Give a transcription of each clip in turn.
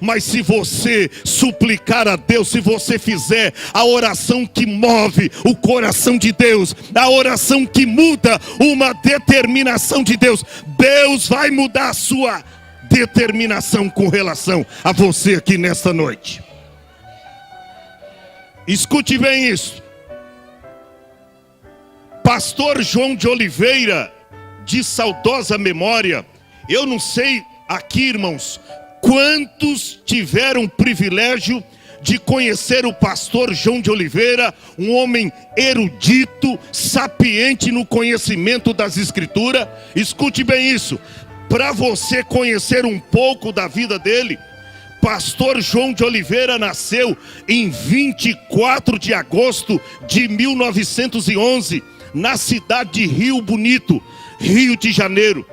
Mas se você suplicar a Deus, se você fizer a oração que move o coração de Deus, a oração que muda uma determinação de Deus, Deus vai mudar a sua determinação com relação a você aqui nesta noite. Escute bem isso. Pastor João de Oliveira, de saudosa memória, eu não sei aqui, irmãos, quantos tiveram o privilégio de conhecer o pastor João de Oliveira, um homem erudito, sapiente no conhecimento das Escrituras. Escute bem isso, para você conhecer um pouco da vida dele. Pastor João de Oliveira nasceu em 24 de agosto de 1911, na cidade de Rio Bonito, Rio de Janeiro.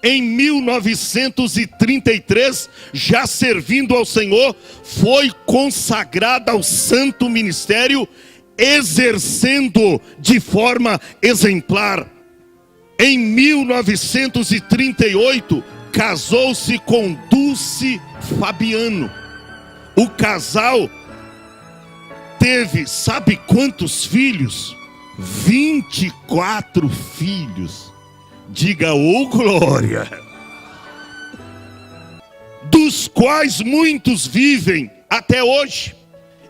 Em 1933, já servindo ao Senhor, foi consagrada ao santo ministério, exercendo de forma exemplar. Em 1938, casou-se com Dulce Fabiano. O casal teve, sabe quantos filhos? 24 filhos. Diga, ô glória! Dos quais muitos vivem até hoje.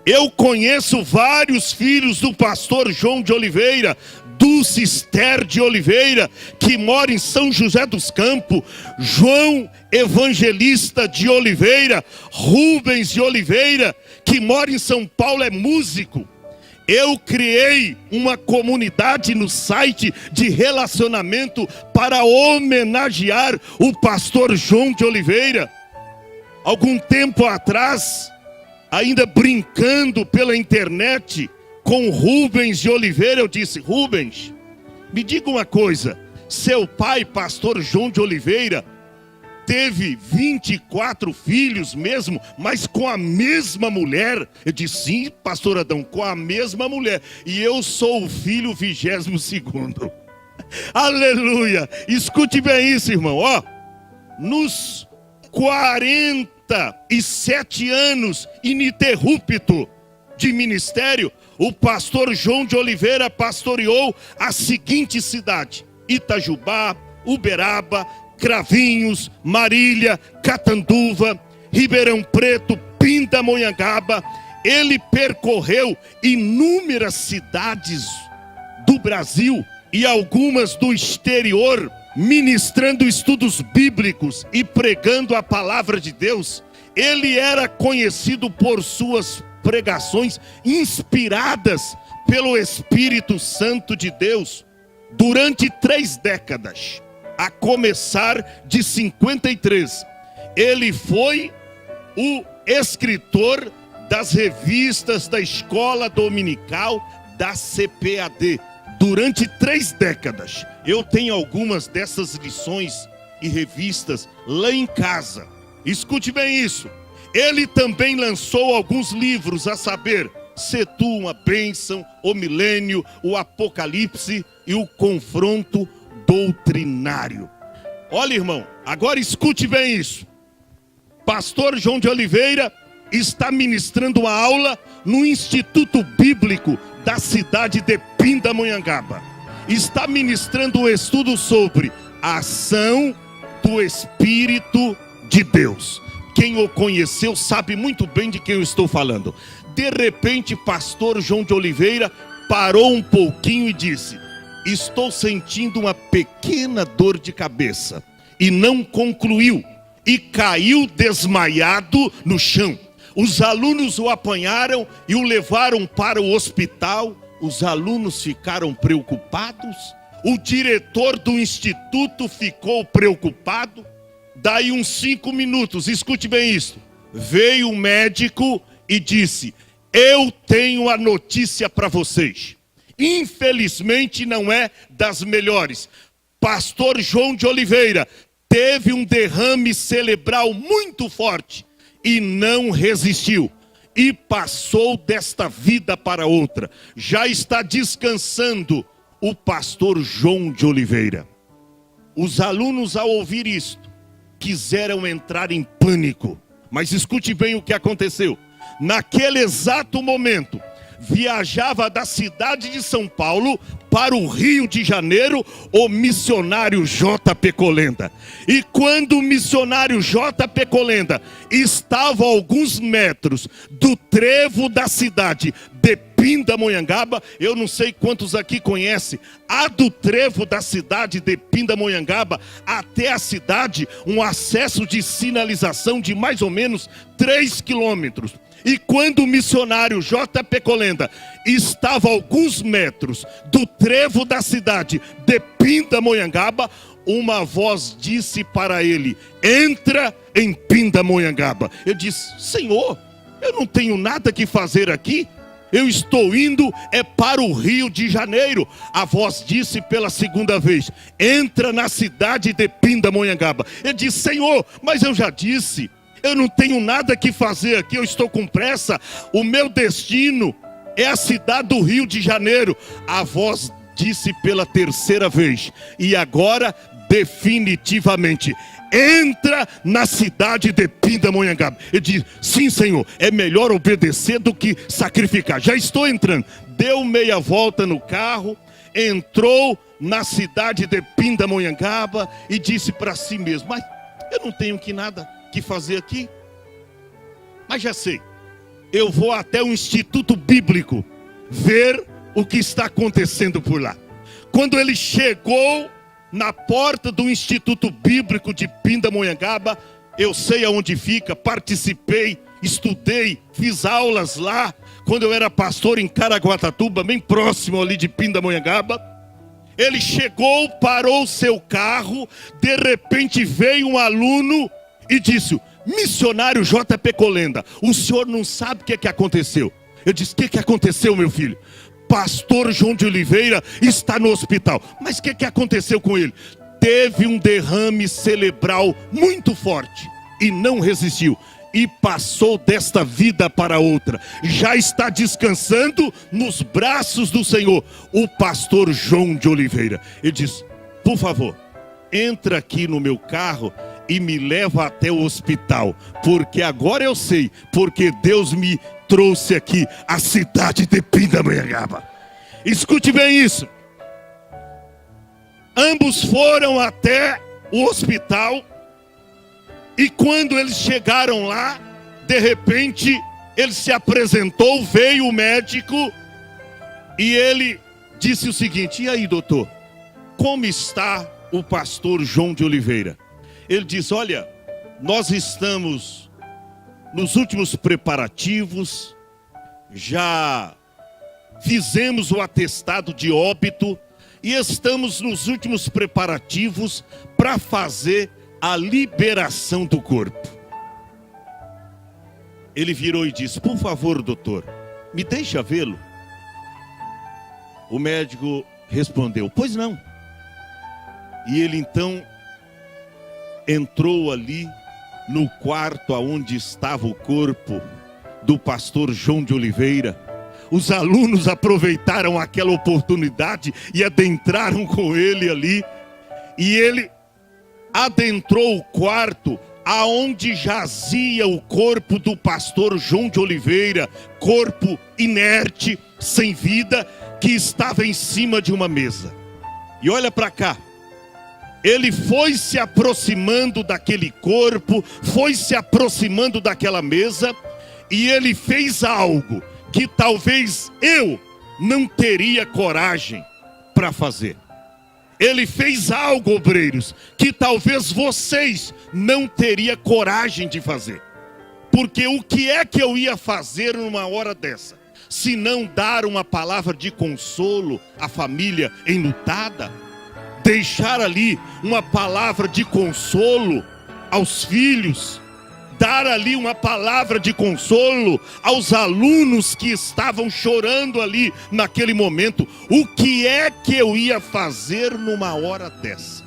Eu conheço vários filhos do pastor João de Oliveira, Dulce Esther de Oliveira, que mora em São José dos Campos, João Evangelista de Oliveira, Rubens de Oliveira, que mora em São Paulo, é músico. Eu criei uma comunidade no site de relacionamento para homenagear o pastor João de Oliveira. Algum tempo atrás, ainda brincando pela internet com Rubens de Oliveira, eu disse: Rubens, me diga uma coisa, seu pai, pastor João de Oliveira, teve 24 filhos mesmo, mas com a mesma mulher? Eu disse: sim, pastor Adão, com a mesma mulher. E eu sou o filho 22º. Aleluia! Escute bem isso, irmão. Ó, nos 47 anos ininterrupto de ministério, o pastor João de Oliveira pastoreou a seguinte cidade: Itajubá, Uberaba, Cravinhos, Marília, Catanduva, Ribeirão Preto, Pindamonhangaba. Ele percorreu inúmeras cidades do Brasil e algumas do exterior, ministrando estudos bíblicos e pregando a palavra de Deus. Ele era conhecido por suas pregações inspiradas pelo Espírito Santo de Deus durante 3 décadas. A começar de 53, ele foi o escritor das revistas da escola dominical da CPAD. Durante 3 décadas, eu tenho algumas dessas lições e revistas lá em casa. Escute bem isso. Ele também lançou alguns livros, a saber, Se Tu uma Bênção, O Milênio, O Apocalipse e O Confronto Doutrinário. Olha, irmão, agora escute bem isso. Pastor João de Oliveira está ministrando uma aula no Instituto Bíblico da cidade de Pindamonhangaba. Está ministrando um estudo sobre a ação do Espírito de Deus. Quem o conheceu sabe muito bem de quem eu estou falando. De repente, pastor João de Oliveira parou um pouquinho e disse: estou sentindo uma pequena dor de cabeça. E não concluiu. E caiu desmaiado no chão. Os alunos o apanharam e o levaram para o hospital. Os alunos ficaram preocupados. O diretor do instituto ficou preocupado. Daí uns 5 minutos, escute bem isso. Veio um médico e disse: eu tenho a notícia para vocês. Infelizmente não é das melhores. Pastor João de Oliveira teve um derrame cerebral muito forte e não resistiu. E passou desta vida para outra. Já está descansando o pastor João de Oliveira. Os alunos, ao ouvir isto, quiseram entrar em pânico. Mas escute bem o que aconteceu. Naquele exato momento, viajava da cidade de São Paulo para o Rio de Janeiro o missionário J.P. Colenda. E quando o missionário J.P. Colenda estava a alguns metros do trevo da cidade de Pindamonhangaba, eu não sei quantos aqui conhecem, há do trevo da cidade de Pindamonhangaba até a cidade um acesso de sinalização de mais ou menos 3 quilômetros. E quando o missionário J.P. Colenda estava a alguns metros do trevo da cidade de Pindamonhangaba, uma voz disse para ele: entra em Pindamonhangaba. Ele disse: Senhor, eu não tenho nada que fazer aqui. Eu estou indo para o Rio de Janeiro. A voz disse pela segunda vez: entra na cidade de Pindamonhangaba. Ele disse: Senhor, mas eu já disse, eu não tenho nada que fazer aqui, eu estou com pressa. O meu destino é a cidade do Rio de Janeiro. A voz disse pela terceira vez: e agora definitivamente, entra na cidade de Pindamonhangaba. Ele diz: sim, Senhor, é melhor obedecer do que sacrificar. Já estou entrando. Deu meia volta no carro, entrou na cidade de Pindamonhangaba e disse para si mesmo: mas eu não tenho que fazer aqui. Mas já sei, eu vou até o Instituto Bíblico ver o que está acontecendo por lá. Quando ele chegou na porta do Instituto Bíblico de Pindamonhangaba, eu sei aonde fica, participei, estudei, fiz aulas lá, quando eu era pastor em Caraguatatuba, bem próximo ali de Pindamonhangaba. Ele chegou, parou o seu carro, de repente veio um aluno e disse: missionário J.P. Colenda, o senhor não sabe o que aconteceu. Eu disse: o que aconteceu, meu filho? Pastor João de Oliveira está no hospital. Mas o que aconteceu com ele? Teve um derrame cerebral muito forte e não resistiu. E passou desta vida para outra. Já está descansando nos braços do Senhor. O pastor João de Oliveira. Ele diz: por favor, entra aqui no meu carro e me leva até o hospital. Porque agora eu sei, porque Deus me trouxe aqui a cidade de Pindamonhangaba. Escute bem isso. Ambos foram até o hospital. E quando eles chegaram lá, de repente, ele se apresentou, veio o médico. E ele disse o seguinte: e aí, doutor, como está o pastor João de Oliveira? Ele disse: olha, nós estamos nos últimos preparativos, já fizemos o atestado de óbito e estamos nos últimos preparativos para fazer a liberação do corpo. Ele virou e disse: por favor, doutor, me deixa vê-lo. O médico respondeu: pois não. E ele então entrou ali no quarto onde estava o corpo do pastor João de Oliveira. Os alunos aproveitaram aquela oportunidade e adentraram com ele ali. E ele adentrou o quarto aonde jazia o corpo do pastor João de Oliveira, corpo inerte, sem vida, que estava em cima de uma mesa. E olha para cá. Ele foi se aproximando daquele corpo, foi se aproximando daquela mesa, e ele fez algo que talvez eu não teria coragem para fazer. Ele fez algo, obreiros, que talvez vocês não teriam coragem de fazer. Porque o que é que eu ia fazer numa hora dessa? Se não dar uma palavra de consolo à família enlutada? Deixar ali uma palavra de consolo aos filhos? Dar ali uma palavra de consolo aos alunos que estavam chorando ali naquele momento? O que é que eu ia fazer numa hora dessa?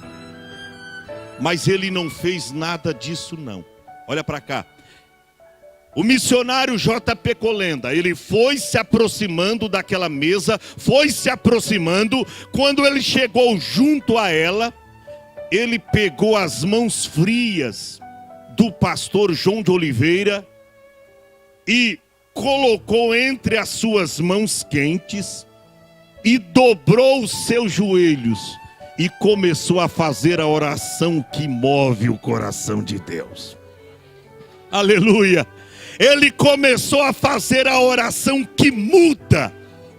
Mas ele não fez nada disso não. Olha para cá. O missionário J.P. Colenda, ele foi se aproximando daquela mesa, foi se aproximando. Quando ele chegou junto a ela, ele pegou as mãos frias do pastor João de Oliveira e colocou entre as suas mãos quentes e dobrou os seus joelhos e começou a fazer a oração que move o coração de Deus. Aleluia! Ele começou a fazer a oração que muda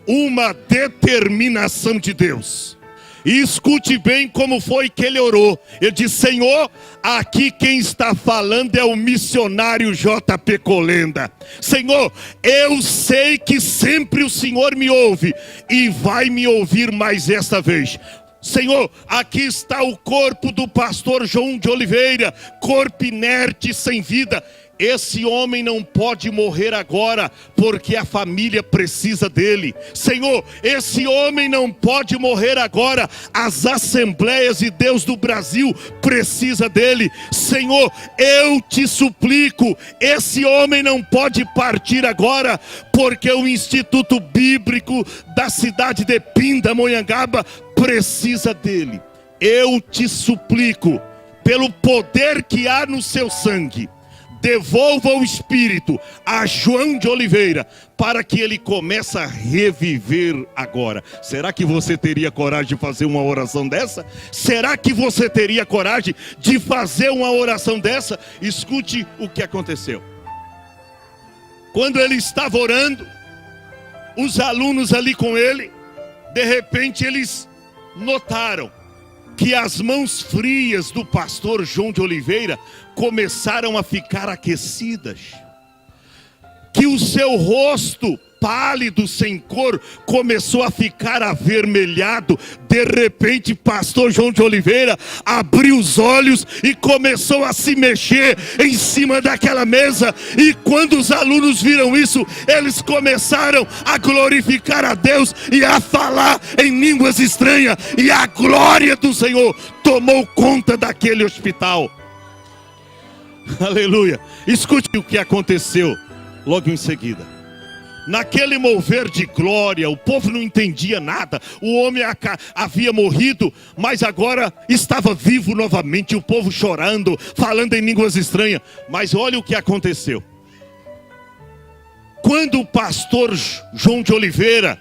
uma determinação de Deus. E escute bem como foi que ele orou. Ele disse: Senhor, aqui quem está falando é o missionário JP Colenda. Senhor, eu sei que sempre o Senhor me ouve e vai me ouvir mais esta vez. Senhor, aqui está o corpo do pastor João de Oliveira, corpo inerte, sem vida. Esse homem não pode morrer agora, porque a família precisa dele. Senhor, esse homem não pode morrer agora, as Assembleias de Deus do Brasil precisa dele. Senhor, eu te suplico, esse homem não pode partir agora, porque o Instituto Bíblico da cidade de Pindamonhangaba precisa dele. Eu te suplico, pelo poder que há no seu sangue, devolva o espírito a João de Oliveira, para que ele comece a reviver agora. Será que você teria coragem de fazer uma oração dessa? Será que você teria coragem de fazer uma oração dessa? Escute o que aconteceu. Quando ele estava orando, os alunos ali com ele, de repente eles notaram que as mãos frias do pastor João de Oliveira começaram a ficar aquecidas, que o seu rosto pálido, sem cor, começou a ficar avermelhado. De repente, pastor João de Oliveira abriu os olhos e começou a se mexer em cima daquela mesa. E quando os alunos viram isso, eles começaram a glorificar a Deus e a falar em línguas estranhas. E a glória do Senhor tomou conta daquele hospital. Aleluia. Escute o que aconteceu logo em seguida. Naquele mover de glória, o povo não entendia nada. O homem havia morrido, mas agora estava vivo novamente. O povo chorando, falando em línguas estranhas. Mas olha o que aconteceu. Quando o pastor João de Oliveira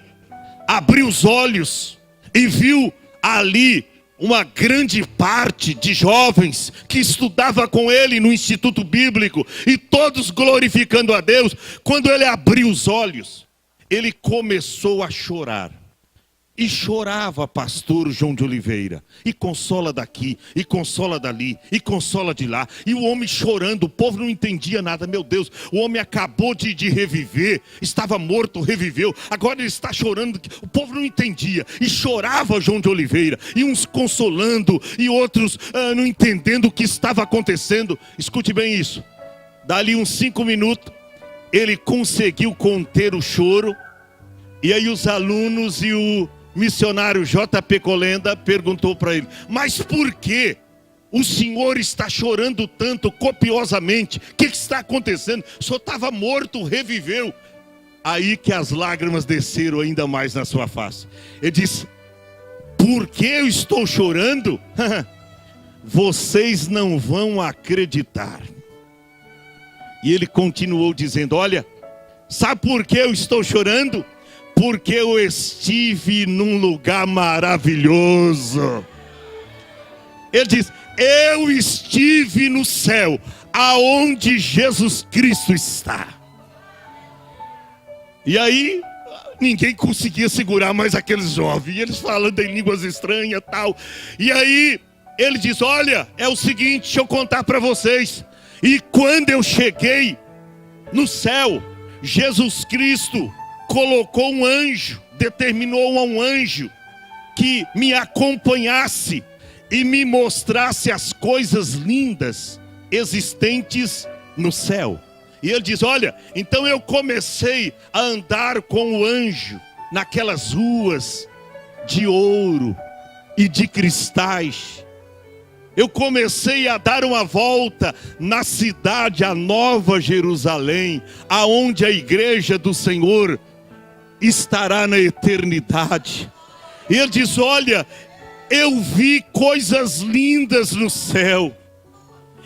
abriu os olhos e viu ali uma grande parte de jovens que estudava com ele no Instituto Bíblico, e todos glorificando a Deus, quando ele abriu os olhos, ele começou a chorar. E chorava, pastor João de Oliveira, e consola daqui, e consola dali, e consola de lá. E o homem chorando, o povo não entendia nada. Meu Deus, o homem acabou de reviver, estava morto, reviveu, agora ele está chorando. O povo não entendia, e chorava João de Oliveira, e uns consolando, e outros não entendendo o que estava acontecendo. Escute bem isso. Dali uns 5 minutos, ele conseguiu conter o choro. E aí os alunos e o missionário JP Colenda perguntou para ele: mas por que o senhor está chorando tanto, copiosamente? O que está acontecendo? O senhor estava morto, reviveu. Aí que as lágrimas desceram ainda mais na sua face. Ele disse: por que eu estou chorando? Vocês não vão acreditar. E ele continuou dizendo: olha, sabe por que eu estou chorando? Porque eu estive num lugar maravilhoso. Ele diz: eu estive no céu, aonde Jesus Cristo está. E aí, ninguém conseguia segurar mais aqueles jovens, eles falando em línguas estranhas e tal. E aí, ele diz: olha, é o seguinte, deixa eu contar para vocês. E quando eu cheguei no céu, Jesus Cristo colocou um anjo, determinou a um anjo que me acompanhasse e me mostrasse as coisas lindas existentes no céu. E ele diz: olha, então eu comecei a andar com o anjo naquelas ruas de ouro e de cristais. Eu comecei a dar uma volta na cidade, a Nova Jerusalém, aonde a igreja do Senhor estará na eternidade. E ele diz: olha, eu vi coisas lindas no céu.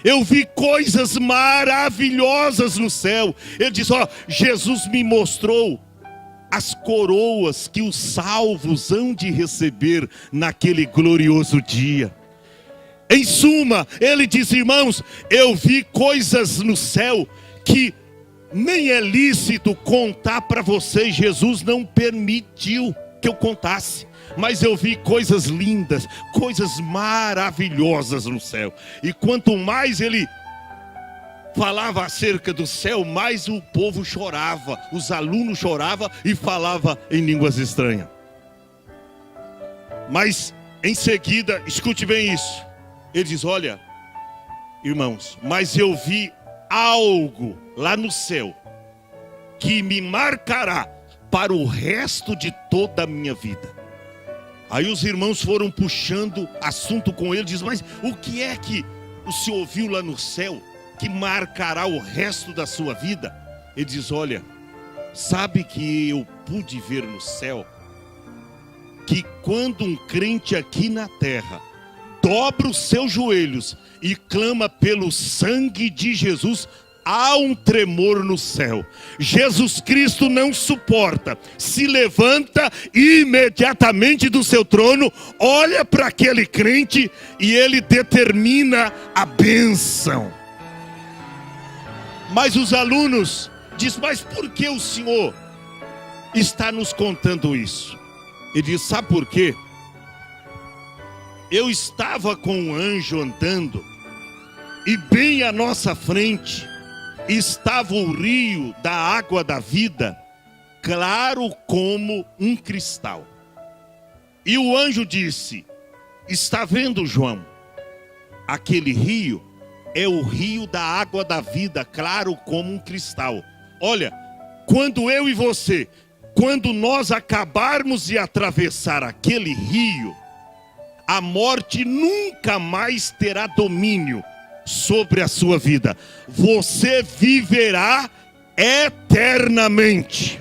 Eu vi coisas maravilhosas no céu. Ele diz, Jesus me mostrou as coroas que os salvos hão de receber naquele glorioso dia. Em suma, ele diz, irmãos, eu vi coisas no céu que nem é lícito contar para vocês. Jesus não permitiu que eu contasse. Mas eu vi coisas lindas, coisas maravilhosas no céu. E quanto mais ele falava acerca do céu, mais o povo chorava, os alunos choravam e falavam em línguas estranhas. Mas em seguida, escute bem isso. Ele diz, olha, irmãos, mas eu vi algo lá no céu que me marcará para o resto de toda a minha vida. Aí os irmãos foram puxando assunto com ele, diz, mas o que é que o senhor viu lá no céu que marcará o resto da sua vida? Ele diz, olha, sabe que eu pude ver no céu que quando um crente aqui na terra dobra os seus joelhos e clama pelo sangue de Jesus, há um tremor no céu. Jesus Cristo não suporta, se levanta imediatamente do seu trono, olha para aquele crente e ele determina a bênção. Mas os alunos dizem, mas por que o Senhor está nos contando isso? Ele diz, sabe por quê? Eu estava com um anjo andando e bem à nossa frente estava o rio da água da vida, claro como um cristal. E o anjo disse, está vendo, João? Aquele rio é o rio da água da vida, claro como um cristal. Olha, quando eu e você, quando nós acabarmos de atravessar aquele rio, a morte nunca mais terá domínio sobre a sua vida. Você viverá eternamente.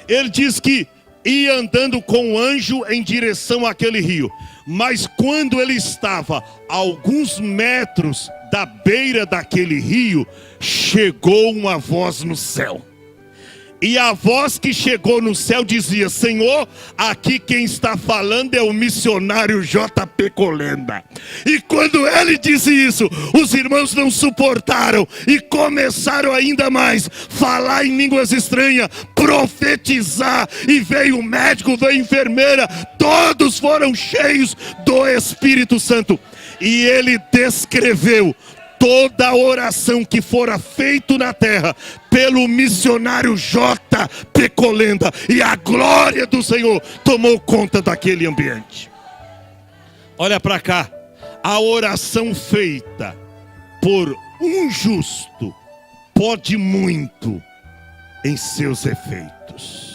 Ele diz que ia andando com o anjo em direção àquele rio, mas quando ele estava a alguns metros da beira daquele rio, chegou uma voz no céu. E a voz que chegou no céu dizia, Senhor, aqui quem está falando é o missionário J.P. Colenda. E quando ele disse isso, os irmãos não suportaram e começaram ainda mais falar em línguas estranhas, profetizar. E veio o médico, veio a enfermeira, todos foram cheios do Espírito Santo. E ele descreveu toda a oração que fora feita na terra pelo missionário J.P. Colenda, e a glória do Senhor tomou conta daquele ambiente. Olha para cá, a oração feita por um justo pode muito em seus efeitos.